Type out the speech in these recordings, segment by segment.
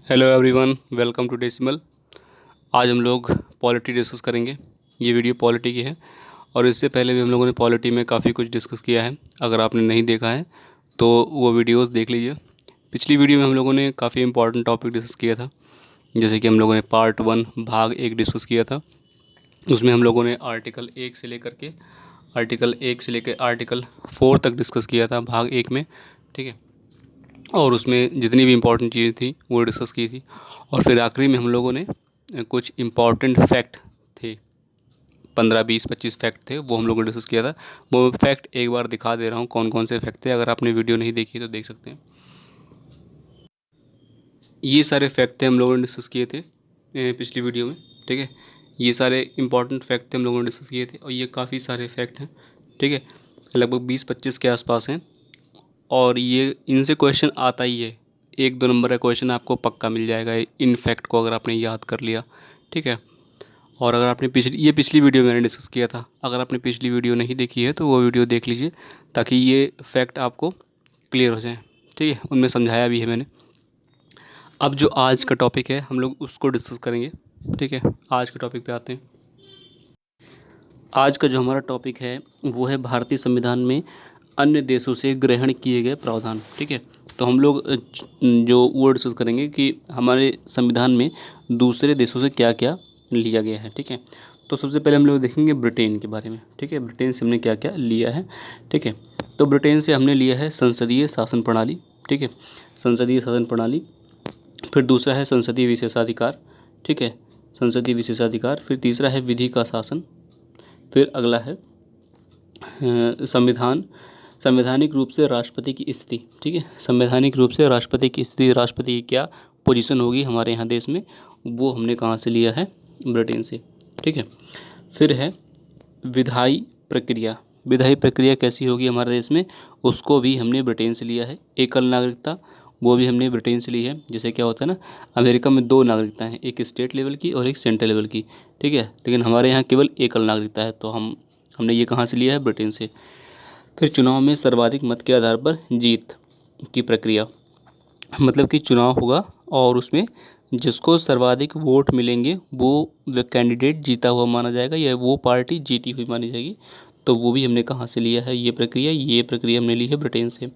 Hello everyone, welcome to decimal. आज हम लोग पॉलिटी डिस्कस करेंगे। ये वीडियो पॉलिटी की है और इससे पहले भी हम लोगों ने पॉलिटी में काफ़ी कुछ डिस्कस किया है। अगर आपने नहीं देखा है तो वो वीडियोस देख लीजिए। पिछली वीडियो में हम लोगों ने काफ़ी इंपॉर्टेंट टॉपिक डिस्कस किया था, जैसे कि हम लोगों ने पार्ट 1 भाग 1 डिस्कस किया था। उसमें हम लोगों ने आर्टिकल 1 से लेकर आर्टिकल 4 तक डिस्कस किया था भाग 1 में, ठीक है। और उसमें जितनी भी इम्पोर्टेंट चीज़ें थी वो डिस्कस की थी। और फिर आखिरी में हम लोगों ने कुछ इम्पॉर्टेंट फैक्ट थे, 15-20-25 फैक्ट थे, वो हम लोगों ने डिस्कस किया था। वो फैक्ट एक बार दिखा दे रहा हूँ कौन कौन से फैक्ट थे। अगर आपने वीडियो नहीं देखी तो देख सकते हैं। ये सारे फैक्ट थे हम लोगों ने डिस्कस किए थे पिछली वीडियो में, ठीक है। ये सारे इंपॉर्टेंट फैक्ट थे हम लोगों ने डिस्कस किए थे और ये काफ़ी सारे फैक्ट हैं, ठीक है। लगभग 20-25 के आसपास हैं और ये इनसे क्वेश्चन आता ही है। 1-2 नंबर का क्वेश्चन आपको पक्का मिल जाएगा इन फैक्ट को अगर आपने याद कर लिया, ठीक है। और अगर आपने पिछली वीडियो मैंने डिस्कस किया था। अगर आपने पिछली वीडियो नहीं देखी है तो वो वीडियो देख लीजिए ताकि ये फैक्ट आपको क्लियर हो जाए, ठीक है। उनमें समझाया भी है मैंने। अब जो आज का टॉपिक है हम लोग उसको डिस्कस करेंगे, ठीक है। आज के टॉपिक पे आते हैं। आज का जो हमारा टॉपिक है वो है भारतीय संविधान में अन्य देशों से ग्रहण किए गए प्रावधान, ठीक है। तो हम लोग जो वो डिस्कस करेंगे कि हमारे संविधान में दूसरे देशों से क्या क्या लिया गया है, ठीक है। तो सबसे पहले हम लोग देखेंगे ब्रिटेन के बारे में, ठीक है। ब्रिटेन से हमने क्या क्या लिया है, ठीक है। तो ब्रिटेन से हमने लिया है संसदीय शासन प्रणाली, ठीक है। संसदीय शासन प्रणाली। फिर दूसरा है संसदीय विशेषाधिकार, ठीक है। संसदीय विशेषाधिकार। फिर तीसरा है विधि का शासन। फिर अगला है संविधान, संवैधानिक रूप से राष्ट्रपति की स्थिति, ठीक है। संवैधानिक रूप से राष्ट्रपति की स्थिति, राष्ट्रपति की क्या पोजीशन होगी हमारे यहाँ देश में, वो हमने कहाँ से लिया है, ब्रिटेन से, ठीक है। फिर है विधायी प्रक्रिया, विधायी प्रक्रिया कैसी होगी हमारे देश में, उसको भी हमने ब्रिटेन से लिया है। एकल नागरिकता, वो भी हमने ब्रिटेन से ली है। जैसे क्या होता है ना, अमेरिका में 2 नागरिकता हैं, एक स्टेट लेवल की और एक सेंट्रल लेवल की, ठीक है। लेकिन हमारे यहाँ केवल एकल नागरिकता है, तो हमने ये कहाँ से लिया है, ब्रिटेन से। फिर चुनाव में सर्वाधिक मत के आधार पर जीत की प्रक्रिया, मतलब कि चुनाव होगा और उसमें जिसको सर्वाधिक वोट मिलेंगे वो कैंडिडेट जीता हुआ माना जाएगा या वो पार्टी जीती हुई मानी जाएगी। तो वो भी हमने कहाँ से लिया है, ये प्रक्रिया हमने ली है ब्रिटेन से,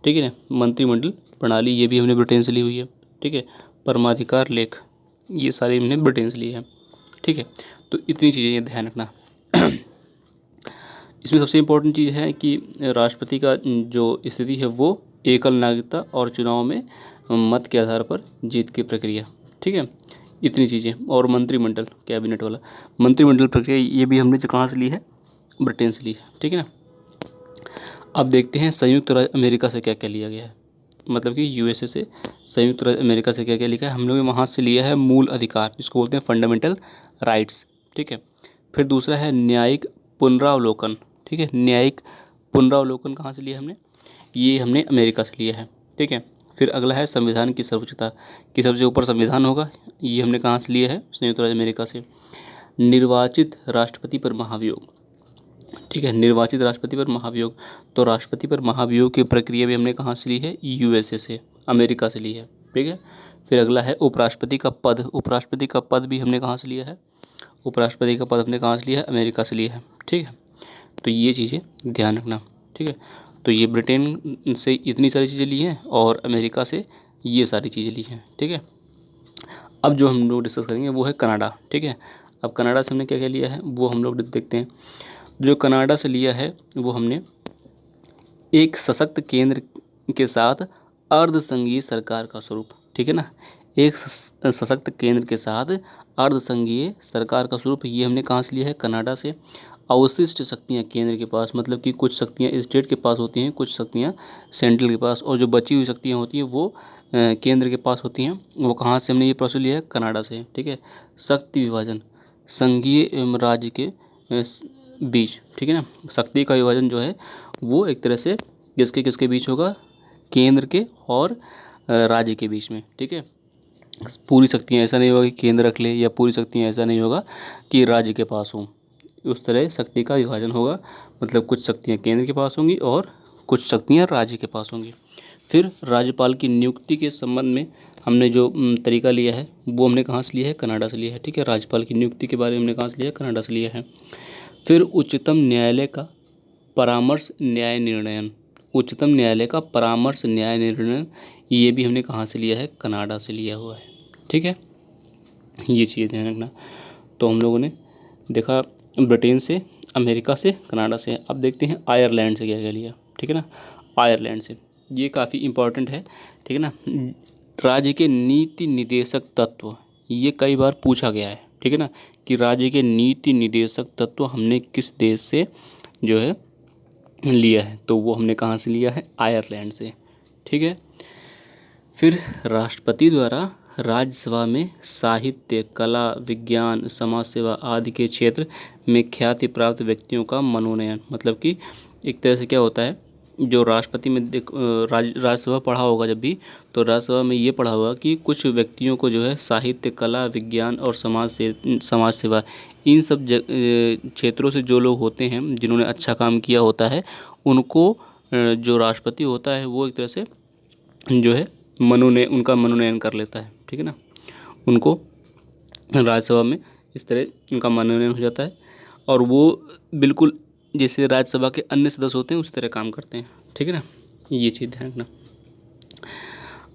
ठीक है ना। मंत्रिमंडल प्रणाली, ये भी हमने ब्रिटेन से ली हुई है, ठीक है। परमाधिकार लेख, ये सारे हमने ब्रिटेन से लिए हैं, ठीक है। तो इतनी चीज़ें ये ध्यान रखना। इसमें सबसे इम्पोर्टेंट चीज़ है कि राष्ट्रपति का जो स्थिति है वो एकल नागरिकता और चुनाव में मत के आधार पर जीत की प्रक्रिया, ठीक है। इतनी चीज़ें। और मंत्रिमंडल, कैबिनेट वाला मंत्रिमंडल प्रक्रिया, ये भी हमने जो कहाँ से ली है, ब्रिटेन से ली है, ठीक है ना। अब देखते हैं संयुक्त राज्य अमेरिका से क्या क्या लिया गया है, मतलब कि यूएसए से संयुक्त राज्य अमेरिका से क्या क्या लिखा है। हम लोग वहाँ से लिया है मूल अधिकार, जिसको बोलते हैं फंडामेंटल राइट्स, ठीक है। फिर दूसरा है न्यायिक पुनरावलोकन, ठीक है। न्यायिक पुनरावलोकन कहाँ से लिया हमने, ये हमने अमेरिका से लिया है, ठीक है। फिर अगला है संविधान की सर्वोच्चता, कि सबसे ऊपर संविधान होगा, ये हमने कहाँ से लिया है, संयुक्त राज्य अमेरिका से। निर्वाचित राष्ट्रपति पर महाभियोग, ठीक है। निर्वाचित राष्ट्रपति पर महाभियोग, तो राष्ट्रपति पर महाभियोग की प्रक्रिया भी हमने कहाँ से ली है, यूएसए से, अमेरिका से ली है, ठीक है। फिर अगला है उपराष्ट्रपति का पद, उपराष्ट्रपति का पद भी हमने कहाँ से लिया है, उपराष्ट्रपति का पद हमने कहाँ से लिया है, अमेरिका से लिया है, ठीक है। तो ये चीज़ें ध्यान रखना, ठीक है। तो ये ब्रिटेन से इतनी सारी चीज़ें ली हैं और अमेरिका से ये सारी चीज़ें ली हैं, ठीक है। अब जो हम लोग डिस्कस करेंगे वो है कनाडा, ठीक है। अब कनाडा से हमने क्या क्या लिया है वो हम लोग देखते हैं। जो कनाडा से लिया है वो हमने एक सशक्त केंद्र के साथ अर्ध संघीय सरकार का स्वरूप, ठीक है ना। एक सशक्त केंद्र के साथ अर्ध संघीय सरकार का स्वरूप, ये हमने कहाँ से लिया है, कनाडा से। अवशिष्ट शक्तियाँ केंद्र के पास, मतलब कि कुछ शक्तियाँ स्टेट के पास होती हैं, कुछ शक्तियाँ सेंट्रल के पास, और जो बची हुई शक्तियाँ होती हैं वो केंद्र के पास होती हैं। वो कहाँ से हमने ये प्रोसेस लिया है, कनाडा से, ठीक है। शक्ति विभाजन, संघीय एवं राज्य के बीच, ठीक है ना। शक्ति का विभाजन जो है वो एक तरह से किसके किसके बीच होगा, केंद्र के और राज्य के बीच में, ठीक है। पूरी शक्तियाँ, ऐसा नहीं होगा कि केंद्र रख ले, या पूरी शक्तियाँ ऐसा नहीं होगा कि राज्य के पास हों। उस तरह शक्ति का विभाजन होगा, मतलब कुछ शक्तियाँ केंद्र के पास होंगी और कुछ शक्तियाँ राज्य के पास होंगी। फिर राज्यपाल की नियुक्ति के संबंध में हमने जो तरीका लिया है वो हमने कहाँ से लिया है, कनाडा से लिया है। ठीक है, राज्यपाल की नियुक्ति के बारे में हमने कहाँ से लिया है, कनाडा से लिया है। फिर उच्चतम न्यायालय का परामर्श न्याय निर्णयन, उच्चतम न्यायालय का परामर्श न्याय निर्णय, ये भी हमने कहाँ से लिया है, कनाडा से लिया हुआ है। ठीक है, ये चीज़ ध्यान रखना। तो हम लोगों ने देखा ब्रिटेन से, अमेरिका से, कनाडा से। अब देखते हैं आयरलैंड से क्या क्या लिया। ठीक है ना, आयरलैंड से ये काफ़ी इम्पोर्टेंट है। ठीक है ना, राज्य के नीति निदेशक तत्व, ये कई बार पूछा गया है। ठीक है ना, कि राज्य के नीति निदेशक तत्व हमने किस देश से जो है लिया है, तो वो हमने कहाँ से लिया है, आयरलैंड से। ठीक है, फिर राष्ट्रपति द्वारा राज्यसभा में साहित्य, कला, विज्ञान, समाज सेवा आदि के क्षेत्र में ख्याति प्राप्त व्यक्तियों का मनोनयन, मतलब कि एक तरह से क्या होता है, जो राष्ट्रपति में राज्यसभा पढ़ा होगा जब भी, तो राज्यसभा में ये पढ़ा होगा कि कुछ व्यक्तियों को जो है साहित्य, कला, विज्ञान और समाज सेवा, इन सब क्षेत्रों से जो लोग होते हैं जिन्होंने अच्छा काम किया होता है, उनको जो राष्ट्रपति होता है वो एक तरह से जो है उनका मनोनयन कर लेता है। ठीक है ना, उनको राज्यसभा में इस तरह उनका मनोनयन हो जाता है, और वो बिल्कुल जैसे राज्यसभा के अन्य सदस्य होते हैं उस तरह काम करते हैं। ठीक है ना, ये चीज़ ध्यान रखना।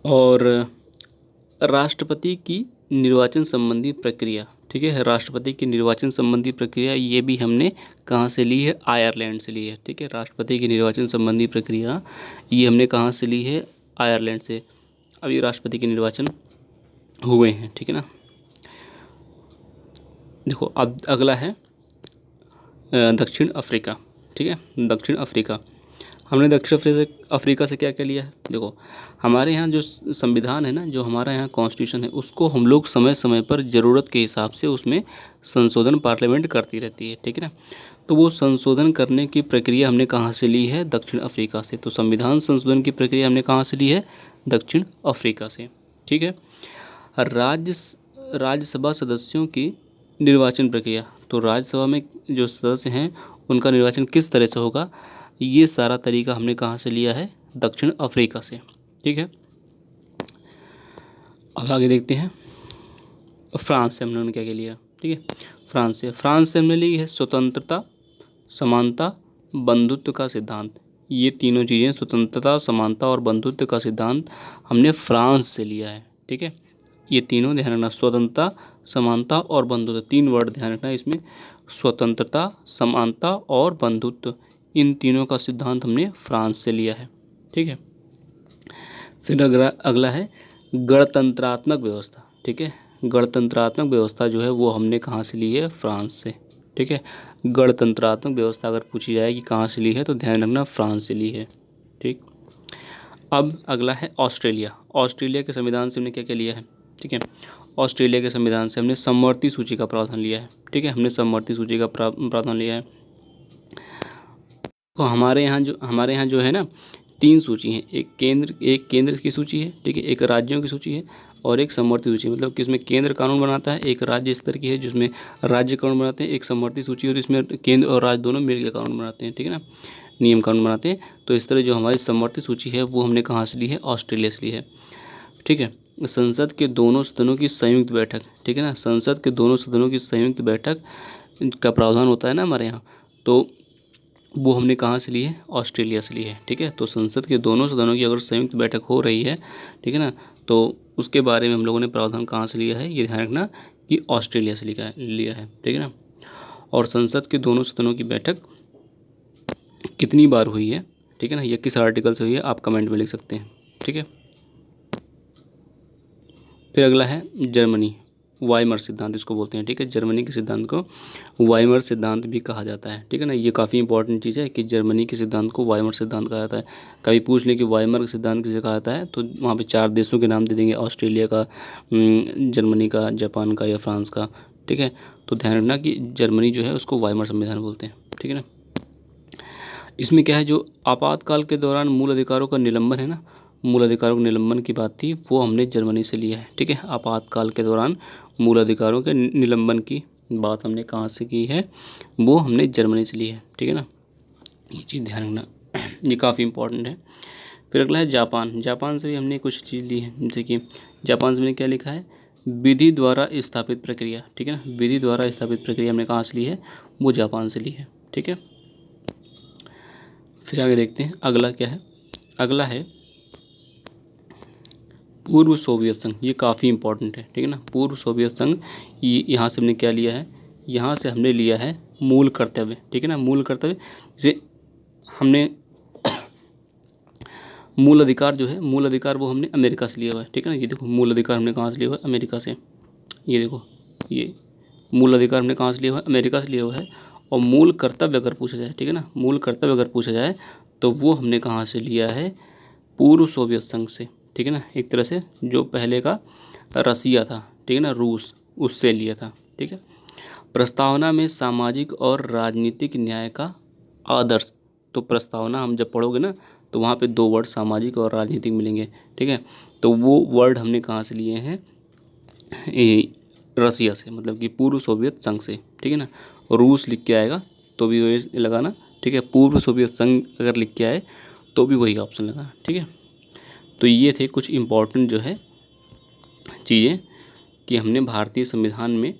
और राष्ट्रपति की निर्वाचन संबंधी प्रक्रिया, ठीक है, राष्ट्रपति की निर्वाचन संबंधी प्रक्रिया ये भी हमने कहाँ से ली है, आयरलैंड से ली है। ठीक है, राष्ट्रपति की निर्वाचन संबंधी प्रक्रिया ये हमने कहाँ से ली है, आयरलैंड से। अभी राष्ट्रपति के निर्वाचन हुए हैं। ठीक है ना, देखो अब अगला है दक्षिण अफ्रीका। ठीक है, दक्षिण अफ्रीका, हमने दक्षिण अफ्रीका से क्या क्या लिया है। देखो हमारे यहाँ जो संविधान है ना, जो हमारा यहाँ कॉन्स्टिट्यूशन है, उसको हम लोग समय समय पर ज़रूरत के हिसाब से उसमें संशोधन पार्लियामेंट करती रहती है। ठीक है ना, तो वो संशोधन करने की प्रक्रिया हमने कहाँ से ली है, दक्षिण अफ्रीका से। तो संविधान संशोधन की प्रक्रिया हमने कहाँ से ली है, दक्षिण अफ्रीका से। ठीक है, राज्यसभा सदस्यों की निर्वाचन प्रक्रिया, तो राज्यसभा में जो सदस्य हैं उनका निर्वाचन किस तरह से होगा, ये सारा तरीका हमने कहाँ से लिया है, दक्षिण अफ्रीका से। ठीक है, अब आगे देखते हैं फ्रांस से हमने क्या क्या लिया। ठीक है, फ्रांस से हमने ली है स्वतंत्रता, समानता, बंधुत्व का सिद्धांत। ये तीनों चीज़ें, स्वतंत्रता, समानता और बंधुत्व का सिद्धांत, हमने फ्रांस से लिया है। ठीक है, ये तीनों ध्यान रखना, स्वतंत्रता, समानता और बंधुत्व, 3 वर्ड ध्यान रखना इसमें, स्वतंत्रता, समानता और बंधुत्व, इन तीनों का सिद्धांत हमने फ्रांस से लिया है। ठीक है, फिर अगला है गणतंत्रात्मक व्यवस्था। ठीक है, गणतंत्रात्मक व्यवस्था जो है वो हमने कहाँ से ली है, फ्रांस से। ठीक है, गणतंत्रात्मक व्यवस्था अगर पूछी जाए कि कहाँ से ली है, तो ध्यान रखना फ्रांस से ली है। ठीक, अब अगला है ऑस्ट्रेलिया। ऑस्ट्रेलिया के संविधान से हमने क्या क्या लिया है। ठीक है, ऑस्ट्रेलिया के संविधान से हमने समवर्ती सूची का प्रावधान लिया है। ठीक है, हमने समवर्ती सूची का प्रावधान लिया है। तो हमारे यहाँ जो है ना, 3 सूची हैं, एक केंद्र की सूची है। ठीक है, एक राज्यों की सूची है और एक समवर्ती सूची, मतलब कि इसमें केंद्र कानून बनाता है, एक राज्य स्तर की है जिसमें राज्य कानून बनाते हैं, एक समवर्ती सूची और इसमें केंद्र और राज्य दोनों मिलकर कानून बनाते हैं। ठीक है ना, नियम कानून बनाते हैं। तो इस तरह जो हमारी समवर्ती सूची है वो हमने कहाँ से ली है, ऑस्ट्रेलिया से ली है। ठीक है, संसद के दोनों सदनों की संयुक्त बैठक। ठीक है ना, संसद के दोनों सदनों की संयुक्त बैठक का प्रावधान होता है ना हमारे यहाँ, तो वो हमने कहाँ से ली है, ऑस्ट्रेलिया से ली है। ठीक है, तो संसद के दोनों सदनों की अगर संयुक्त बैठक हो रही है, ठीक है ना, तो उसके बारे में हम लोगों ने प्रावधान कहाँ से लिया है, ये ध्यान रखना कि ऑस्ट्रेलिया से लिया है। ठीक है ना, और संसद के दोनों सदनों की बैठक कितनी बार हुई है, ठीक है ना, ये किस आर्टिकल से हुई है, आप कमेंट में लिख सकते हैं। ठीक है, फिर अगला है जर्मनी, वाइमर सिद्धांत इसको बोलते हैं। ठीक है, जर्मनी के सिद्धांत को वाइमर सिद्धांत भी कहा जाता है। ठीक है ना, ये काफ़ी इंपॉर्टेंट चीज़ है कि जर्मनी के सिद्धांत को वाइमर सिद्धांत कहा जाता है। कभी पूछ ले कि वाइमर सिद्धांत किसे कहा जाता है, तो वहाँ पे 4 देशों के नाम दे देंगे, ऑस्ट्रेलिया का, जर्मनी का, जापान का या फ्रांस का। ठीक है, तो ध्यान रखना कि जर्मनी जो है उसको वाइमर संविधान बोलते हैं। ठीक है ना, इसमें क्या है, जो आपातकाल के दौरान मूल अधिकारों का निलंबन है ना, मूल अधिकारों के निलंबन की बात थी, वो हमने जर्मनी से लिया है। ठीक है, आपातकाल के दौरान मूल अधिकारों के निलंबन की बात हमने कहाँ से की है, वो हमने जर्मनी से ली है। ठीक है ना, ये चीज़ ध्यान रखना, ये काफ़ी इंपॉर्टेंट है। फिर अगला है जापान। जापान से भी हमने कुछ चीज़ ली है, जैसे कि जापान से मैंने क्या लिखा है, विधि द्वारा स्थापित प्रक्रिया। ठीक है ना, विधि द्वारा स्थापित प्रक्रिया हमने कहाँ से ली है, वो जापान से ली है। ठीक है, फिर आगे देखते हैं अगला क्या है। अगला है पूर्व सोवियत संघ। ये काफ़ी इंपॉर्टेंट है। ठीक है ना, पूर्व सोवियत संघ, ये यहाँ से हमने क्या लिया है, यहाँ से हमने लिया है मूल कर्तव्य। ठीक है ना, मूल कर्तव्य, जैसे हमने मूल अधिकार जो है, मूल अधिकार वो हमने अमेरिका से लिया हुआ है। ठीक है ना, ये देखो मूल अधिकार हमने कहाँ से लिया हुआ है, अमेरिका से। ये देखो, ये मूल अधिकार हमने कहाँ से लिया हुआ है, अमेरिका से लिया हुआ है। और मूल कर्तव्य अगर पूछा जाए, ठीक है ना, मूल कर्तव्य अगर पूछा जाए तो वो हमने कहाँ से लिया है, पूर्व सोवियत संघ से। ठीक है ना, एक तरह से जो पहले का रसिया था, ठीक है ना, रूस, उससे लिया था। ठीक है, प्रस्तावना में सामाजिक और राजनीतिक न्याय का आदर्श। तो प्रस्तावना हम जब पढ़ोगे ना, तो वहाँ पे दो वर्ड सामाजिक और राजनीतिक मिलेंगे। ठीक है, तो वो वर्ड हमने कहाँ से लिए हैं, रसिया से, मतलब कि पूर्व सोवियत संघ से। ठीक है ना, रूस लिख के आएगा तो भी वही लगाना। ठीक है, पूर्व सोवियत संघ अगर लिख के आए तो भी वही ऑप्शन लगाना। ठीक है, तो ये थे कुछ इम्पॉर्टेंट जो है चीज़ें कि हमने भारतीय संविधान में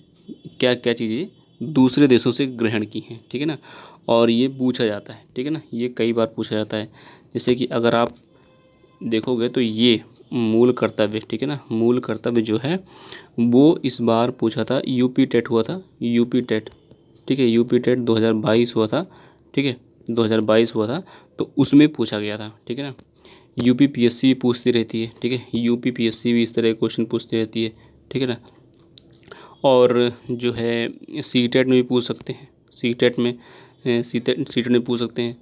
क्या क्या चीज़ें दूसरे देशों से ग्रहण की हैं। ठीक है ना, और ये पूछा जाता है। ठीक है ना, ये कई बार पूछा जाता है। जैसे कि अगर आप देखोगे तो ये मूल कर्तव्य, ठीक है ना, मूल कर्तव्य जो है वो इस बार पूछा था, यूपी टेट हुआ था, यूपी टेट। ठीक है, यूपी टेट 2022 हुआ था। ठीक है, 2022 हुआ था, तो उसमें पूछा गया था। ठीक है ना, यूपी पीएससी भी पूछती रहती है। ठीक है, यूपी पीएससी भी इस तरह के क्वेश्चन पूछती रहती है। ठीक है ना, और जो है सी टेट में भी पूछ सकते हैं, सी टेट में सी टेट में पूछ सकते हैं।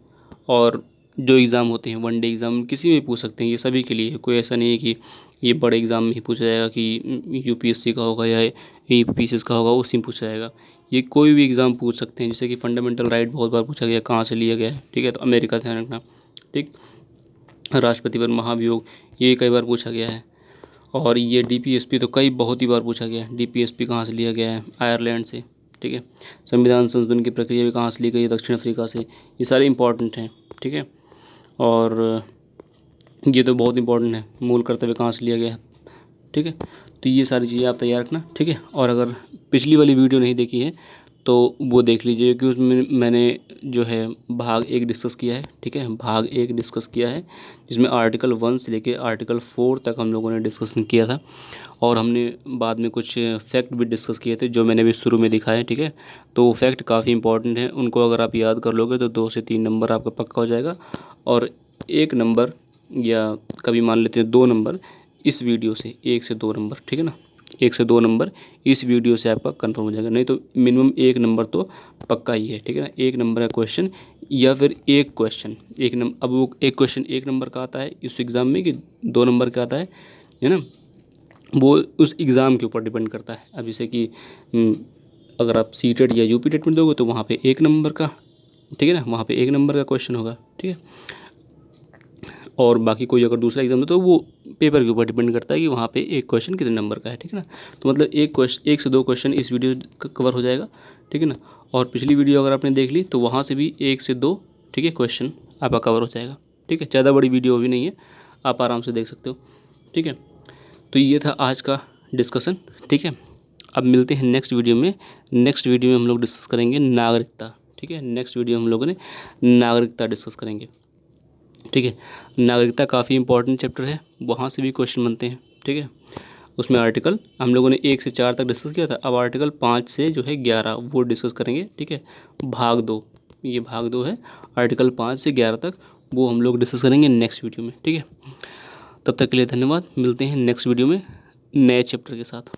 और जो एग्ज़ाम होते हैं वनडे एग्ज़ाम किसी में भी पूछ सकते हैं, ये सभी के लिए है। कोई ऐसा नहीं है कि ये बड़े एग्ज़ाम में ही पूछा जाएगा कि यूपीएससी का होगा या यूपीएससी का होगा उसी में पूछा जाएगा। ये कोई भी एग्ज़ाम पूछ सकते हैं। जैसे कि फंडामेंटल राइट बहुत बार पूछा गया, कहाँ से लिया गया है। ठीक है, तो अमेरिका ध्यान रखना। ठीक, राष्ट्रपति पर महाभियोग, ये कई बार पूछा गया है। और ये डीपीएसपी तो कई बहुत ही बार पूछा गया है। डीपीएसपी कहाँ से लिया गया है, आयरलैंड से। ठीक है, संविधान संशोधन की प्रक्रिया भी कहाँ से ली गई है, दक्षिण अफ्रीका से। ये सारे इंपॉर्टेंट हैं। ठीक है, और ये तो बहुत इंपॉर्टेंट है, मूल कर्तव्य कहाँ से लिया गया है। ठीक है, तो ये सारी चीज़ें आप तैयार रखना। ठीक है, और अगर पिछली वाली वीडियो नहीं देखी है तो वो देख लीजिए, क्योंकि उसमें मैंने जो है भाग 1 डिस्कस किया है। ठीक है, भाग 1 डिस्कस किया है, जिसमें आर्टिकल 1 से लेके आर्टिकल 4 तक हम लोगों ने डिस्कशन किया था। और हमने बाद में कुछ फैक्ट भी डिस्कस किए थे, जो मैंने भी शुरू में दिखाए। ठीक है, तो फैक्ट काफ़ी इंपॉर्टेंट है, उनको अगर आप याद कर लोगे तो 2 से 3 नंबर आपका पक्का हो जाएगा। और 1 नंबर, या कभी मान लेते हैं 2 नंबर इस वीडियो से, 1 से 2 नंबर। ठीक है ना, 1 से 2 नंबर इस वीडियो से आपका कंफर्म हो जाएगा, नहीं तो मिनिमम 1 नंबर तो पक्का ही है। ठीक है ना, 1 नंबर का क्वेश्चन, या फिर एक क्वेश्चन 1 नंबर। अब वो एक क्वेश्चन 1 नंबर का आता है इस एग्ज़ाम में कि 2 नंबर का आता है ना, वो उस एग्ज़ाम के ऊपर डिपेंड करता है। अब जैसे कि अगर आप सी टेट या यूपी टेट में दोगे तो वहाँ पे 1 नंबर का, ठीक है ना, वहाँ पे 1 नंबर का क्वेश्चन होगा। ठीक है, और बाकी कोई अगर दूसरा एग्ज़ाम है तो वो पेपर के ऊपर डिपेंड करता है कि वहाँ पे एक क्वेश्चन कितने नंबर का है। ठीक है ना, तो मतलब 1 से 2 क्वेश्चन इस वीडियो कवर हो जाएगा। ठीक है ना, और पिछली वीडियो अगर आपने देख ली तो वहाँ से भी 1 से 2, ठीक है, क्वेश्चन आपका कवर हो जाएगा। ठीक है, ज़्यादा बड़ी वीडियो भी नहीं है, आप आराम से देख सकते हो। ठीक है, तो ये था आज का डिस्कशन। ठीक है, अब मिलते हैं नेक्स्ट वीडियो में। नेक्स्ट वीडियो में हम लोग डिस्कस करेंगे नागरिकता। ठीक है, नेक्स्ट वीडियो हम लोगों ने नागरिकता डिस्कस करेंगे। ठीक है, नागरिकता काफ़ी इंपॉर्टेंट चैप्टर है, वहाँ से भी क्वेश्चन बनते हैं। ठीक है, उसमें आर्टिकल हम लोगों ने 1 से 4 तक डिस्कस किया था, अब आर्टिकल 5 से जो है 11 वो डिस्कस करेंगे। ठीक है, भाग 2, ये भाग 2 है, आर्टिकल 5 से 11 तक वो हम लोग डिस्कस करेंगे नेक्स्ट वीडियो में। ठीक है, तब तक के लिए धन्यवाद, मिलते हैं नेक्स्ट वीडियो में नए चैप्टर के साथ।